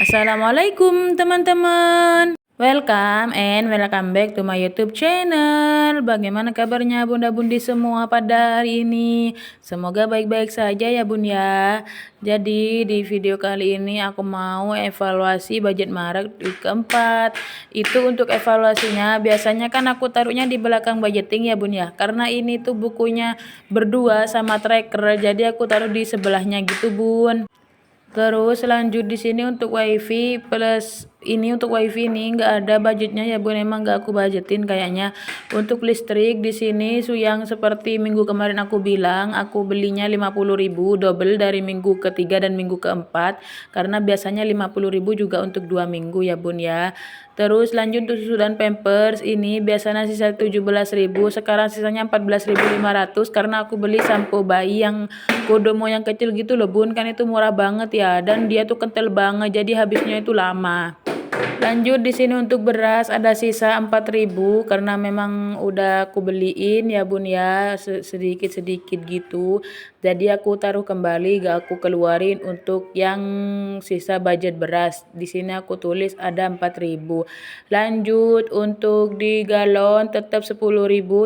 Assalamualaikum teman-teman. Welcome back to my YouTube channel. Bagaimana kabarnya bunda-bundi semua pada hari ini? Semoga baik-baik saja ya bun ya. Jadi di video kali ini aku mau evaluasi budget Maret keempat. Itu untuk evaluasinya biasanya kan aku taruhnya di belakang budgeting ya bun ya. Karena ini tuh bukunya berdua sama tracker. Jadi aku taruh di sebelahnya gitu bun. Terus lanjut di sini untuk wifi plus ini untuk wifi ini nggak ada budgetnya ya bun, emang nggak aku budgetin kayaknya. Untuk listrik di sini yang seperti minggu kemarin aku bilang aku belinya 50.000 double dari minggu ketiga dan minggu keempat karena biasanya 50.000 juga untuk 2 minggu ya bun ya. Terus lanjut untuk susu dan pampers ini biasanya sisa 17.000, sekarang sisanya 14.500 karena aku beli sampo bayi yang kodomo yang kecil gitu loh bun, kan itu murah banget ya dan dia tuh kental banget jadi habisnya itu lama. Lanjut di sini untuk beras ada sisa 4.000 karena memang udah aku beliin ya bun ya sedikit-sedikit gitu. Jadi aku taruh kembali gak aku keluarin untuk yang sisa budget beras. Di sini aku tulis ada 4.000. Lanjut untuk di galon tetap 10.000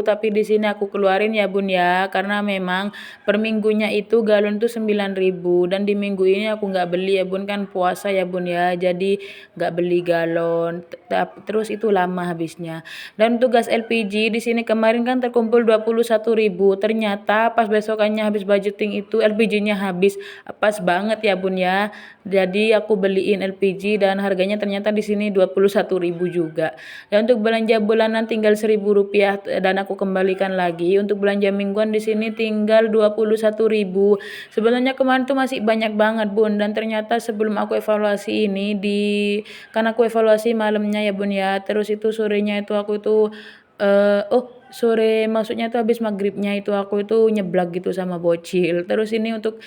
tapi di sini aku keluarin ya bun ya karena memang per minggunya itu galon tuh 9.000 dan di minggu ini aku nggak beli ya bun, kan puasa ya bun ya. Jadi nggak beli galon terus itu lama habisnya. Dan untuk gas LPG di sini kemarin kan terkumpul 21.000, ternyata pas besokannya habis budgeting itu LPG-nya habis, pas banget ya bun ya. Jadi aku beliin LPG dan harganya ternyata di sini 21.000 juga. Dan untuk belanja bulanan tinggal 1.000 rupiah dan aku kembalikan lagi. Untuk belanja mingguan di sini tinggal 21.000. Sebenarnya kemarin tuh masih banyak banget bun, dan ternyata sebelum aku evaluasi ini kan aku evaluasi malamnya ya bun ya, terus itu sorenya itu aku itu sore maksudnya tuh habis maghribnya itu aku itu nyeblak gitu sama bocil. Terus ini untuk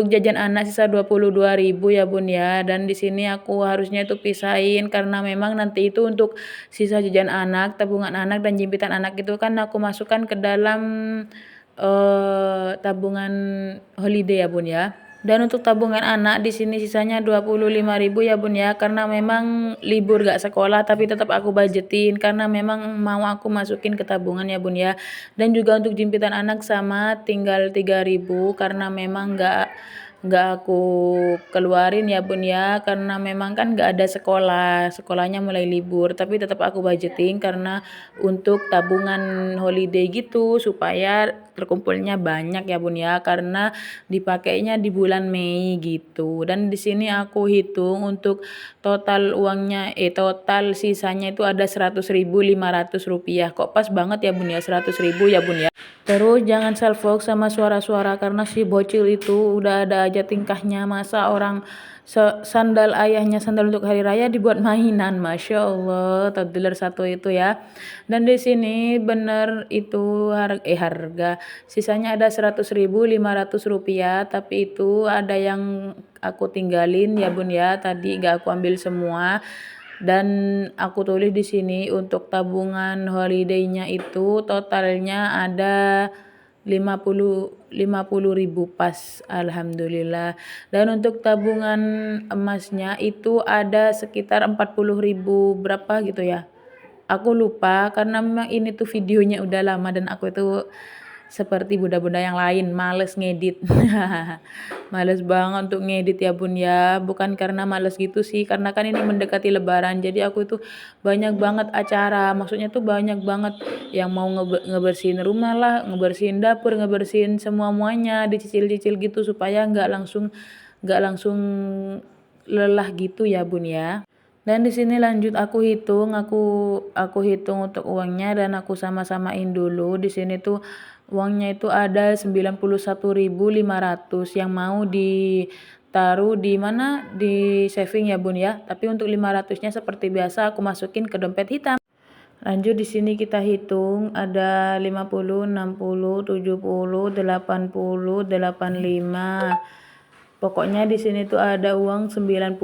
jajan anak sisa 22.000 ya bun ya, dan di sini aku harusnya itu pisahin karena memang nanti itu untuk sisa jajan anak, tabungan anak dan jimpitan anak itu kan aku masukkan ke dalam tabungan holiday ya bun ya. Dan untuk tabungan anak di sini sisanya 25.000 ya bun ya, karena memang libur gak sekolah tapi tetap aku budgetin karena memang mau aku masukin ke tabungan ya bun ya. Dan juga untuk jimpitan anak sama tinggal 3.000 karena memang nggak aku keluarin ya bun ya karena memang kan nggak ada sekolahnya mulai libur, tapi tetap aku budgeting karena untuk tabungan holiday gitu supaya terkumpulnya banyak ya bun ya karena dipakainya di bulan Mei gitu. Dan di sini aku hitung untuk total uangnya total sisanya itu ada 100.500 rupiah, kok pas banget ya bun ya 100.000 ya bun ya. Terus jangan salfok sama suara-suara karena si bocil itu udah ada aja tingkahnya, masa orang sandal ayahnya sandal untuk hari raya dibuat mainan. Masya Allah, toddler satu itu ya. Dan di sini bener itu harga sisanya ada 100.500 rupiah, tapi itu ada yang aku tinggalin ya bun ya, tadi gak aku ambil semua. Dan aku tulis di sini untuk tabungan holiday-nya itu totalnya ada 50.000 pas, alhamdulillah. Dan untuk tabungan emasnya itu ada sekitar 40.000 berapa gitu ya. Aku lupa karena memang ini tuh videonya udah lama dan aku itu seperti bunda-bunda yang lain males ngedit. Males banget untuk ngedit ya bun ya, bukan karena males gitu sih, karena kan ini mendekati lebaran jadi aku itu banyak banget acara, maksudnya tuh banyak banget yang mau ngebersihin rumah lah, ngebersihin dapur, ngebersihin semuanya dicicil-cicil gitu supaya nggak langsung lelah gitu ya bun ya. Dan di sini lanjut aku hitung untuk uangnya dan aku sama-samain dulu. Di sini tuh uangnya itu ada 91.500 yang mau ditaruh di mana, di saving ya bun ya. Tapi untuk 500-nya seperti biasa aku masukin ke dompet hitam. Lanjut di sini kita hitung ada 50, 60, 70, 80, 85. Pokoknya di sini tuh ada uang 91.000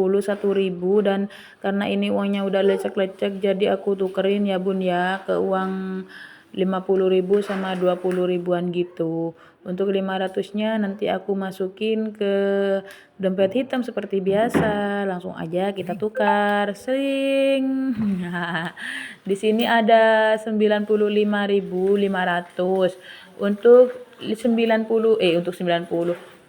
dan karena ini uangnya udah lecek-lecek jadi aku tukerin ya bun ya ke uang 50.000 sama 20 ribuan gitu. Untuk 500-nya nanti aku masukin ke dompet hitam seperti biasa. Langsung aja kita tukar. Sering. Di sini ada 95.500.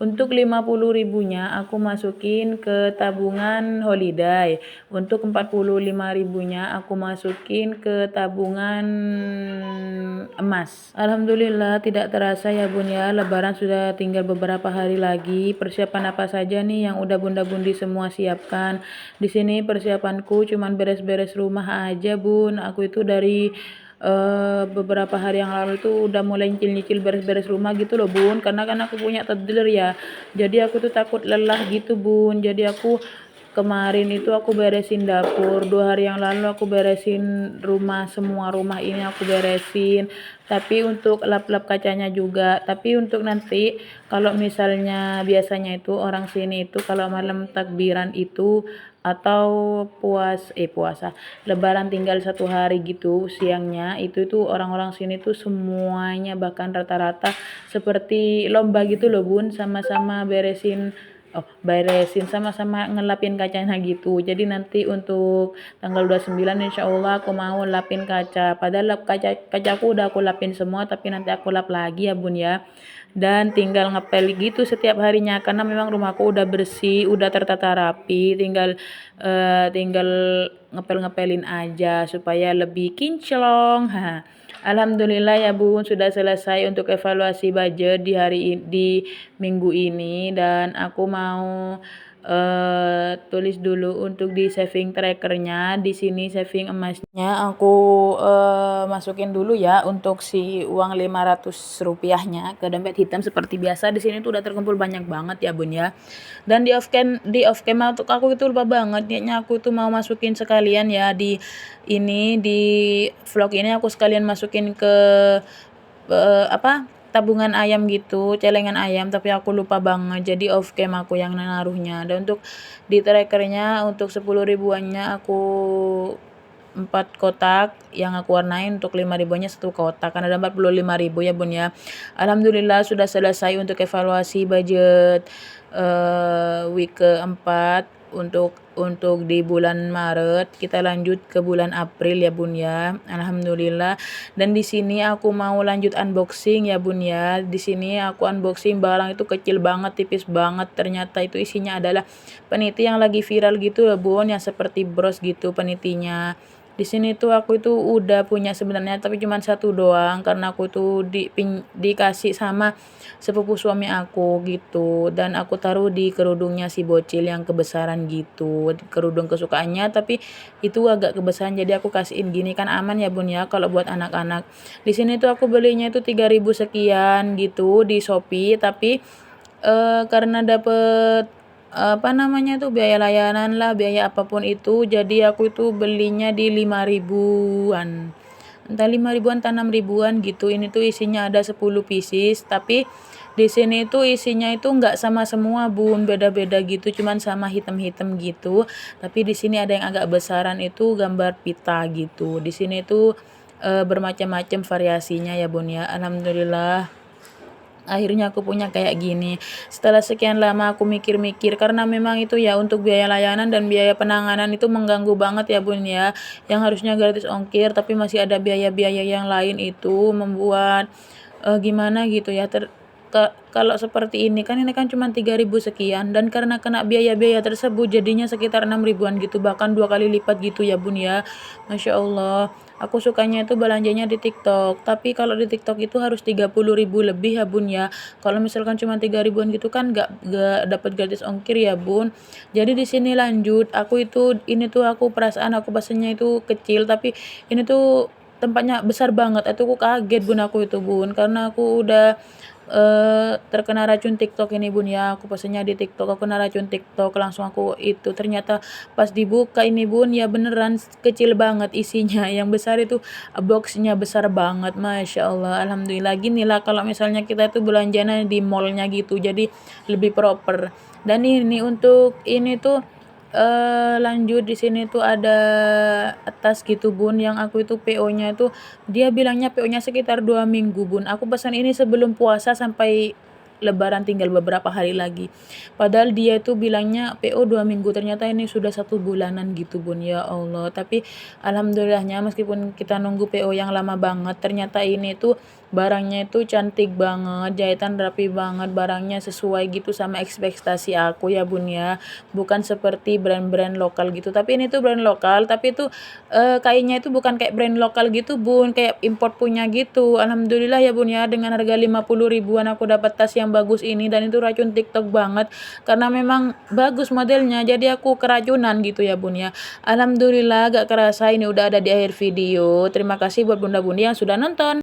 Untuk 50 ribunya aku masukin ke tabungan holiday. Untuk 45 ribunya aku masukin ke tabungan emas. Alhamdulillah tidak terasa ya bun ya, lebaran sudah tinggal beberapa hari lagi. Persiapan apa saja nih yang udah bunda-bundi semua siapkan? Di sini persiapanku cuman beres-beres rumah aja bun. Aku itu dari beberapa hari yang lalu itu udah mulai nyicil-nyicil beres-beres rumah gitu loh bun, karena kan aku punya toddler ya, jadi aku tuh takut lelah gitu bun. Jadi aku kemarin itu aku beresin dapur, 2 hari yang lalu aku beresin rumah, semua rumah ini aku beresin, tapi untuk lap-lap kacanya juga. Tapi untuk nanti kalau misalnya biasanya itu orang sini itu kalau malam takbiran itu atau puasa lebaran tinggal 1 hari gitu siangnya, itu orang-orang sini tuh semuanya bahkan rata-rata seperti lomba gitu loh bun, sama-sama beresin sama-sama ngelapin kacanya gitu. Jadi nanti untuk tanggal 29 insya Allah aku mau lapin kaca, padahal kacaku udah aku lapin semua, tapi nanti aku lap lagi ya bun ya. Dan tinggal ngepel gitu setiap harinya, karena memang rumahku udah bersih, udah tertata rapi, tinggal ngepel-ngepelin aja supaya lebih kinclong. Alhamdulillah ya bun, sudah selesai untuk evaluasi budget di minggu ini, dan aku mau tulis dulu untuk di saving trackernya. Di sini saving emasnya aku masukin dulu ya untuk si uang 500 rupiahnya ke dompet hitam seperti biasa. Di sini tuh udah terkumpul banyak banget ya bun ya. Dan di off cam untuk aku itu lupa banget, niatnya aku itu mau masukin sekalian ya di vlog ini aku sekalian masukin ke tabungan ayam gitu, celengan ayam, tapi aku lupa banget, jadi off cam aku yang naruhnya. Dan untuk di trackernya untuk 10 ribuannya aku 4 kotak yang aku warnain, untuk 5 ribuannya 1 kotak, karena ada 45.000 ya bun ya. Alhamdulillah sudah selesai untuk evaluasi budget week keempat untuk di bulan Maret. Kita lanjut ke bulan April ya bun ya. Alhamdulillah. Dan di sini aku mau lanjut unboxing ya bun ya. Di sini aku unboxing barang itu kecil banget, tipis banget. Ternyata itu isinya adalah peniti yang lagi viral gitu ya bun, yang seperti bros gitu penitinya. Di sini tuh aku itu udah punya sebenarnya, tapi cuma satu doang, karena aku tuh dikasih sama sepupu suami aku gitu, dan aku taruh di kerudungnya si bocil yang kebesaran gitu, kerudung kesukaannya, tapi itu agak kebesaran, jadi aku kasihin gini kan aman ya bun ya kalau buat anak-anak. Di sini tuh aku belinya itu 3.000 sekian gitu di Shopee, tapi karena dapet biaya layanan lah, biaya apapun itu, jadi aku itu belinya di 5 ribuan, entah 5 ribuan atau 6 ribuan gitu. Ini tuh isinya ada 10 pieces, tapi di sini tuh isinya itu nggak sama semua bun, beda-beda gitu, cuman sama hitam-hitam gitu. Tapi di sini ada yang agak besaran itu gambar pita gitu. Di sini tuh bermacam-macam variasinya ya bun ya. Alhamdulillah akhirnya aku punya kayak gini. Setelah sekian lama aku mikir-mikir, karena memang itu ya untuk biaya layanan dan biaya penanganan itu mengganggu banget ya bun ya, yang harusnya gratis ongkir tapi masih ada biaya-biaya yang lain, itu membuat gimana gitu ya. Kalau seperti ini kan cuma 3.000 sekian, dan karena kena biaya-biaya tersebut jadinya sekitar 6 ribuan gitu, bahkan 2 kali lipat gitu ya bun ya. Masya Allah. Aku sukanya itu belanjanya di TikTok, tapi kalau di TikTok itu harus 30.000 lebih ya bun ya. Kalau misalkan cuma 3 ribuan gitu kan gak dapat gratis ongkir ya bun. Jadi di sini lanjut, ini tuh aku perasaan aku pesennya itu kecil, tapi ini tuh tempatnya besar banget. Itu aku kaget bun, aku itu bun, karena aku udah terkena racun TikTok ini bun ya. Aku pesennya di TikTok, aku kena racun TikTok, langsung aku itu ternyata pas dibuka ini bun ya beneran kecil banget isinya. Yang besar itu boxnya besar banget, Masya Allah. Alhamdulillah. Gini lah kalau misalnya kita tuh belanjanya di mallnya gitu, jadi lebih proper. Dan ini tuh lanjut di sini tuh ada tas gitu Bun, yang aku itu PO-nya itu dia bilangnya PO-nya sekitar 2 minggu Bun. Aku pesan ini sebelum puasa sampai Lebaran tinggal beberapa hari lagi. Padahal dia itu bilangnya PO 2 minggu, ternyata ini sudah 1 bulanan gitu Bun. Ya Allah, tapi alhamdulillahnya meskipun kita nunggu PO yang lama banget, ternyata ini tuh barangnya itu cantik banget, jahitan rapi banget, barangnya sesuai gitu sama ekspektasi aku ya Bun ya. Bukan seperti brand-brand lokal gitu, tapi ini tuh brand lokal, tapi itu kainnya itu bukan kayak brand lokal gitu Bun, kayak import punya gitu. Alhamdulillah ya Bun ya, dengan harga 50 ribuan aku dapat tas yang bagus ini, dan itu racun TikTok banget karena memang bagus modelnya, jadi aku keracunan gitu ya Bun ya. Alhamdulillah gak kerasa ini udah ada di akhir video. Terima kasih buat bunda-bunda yang sudah nonton.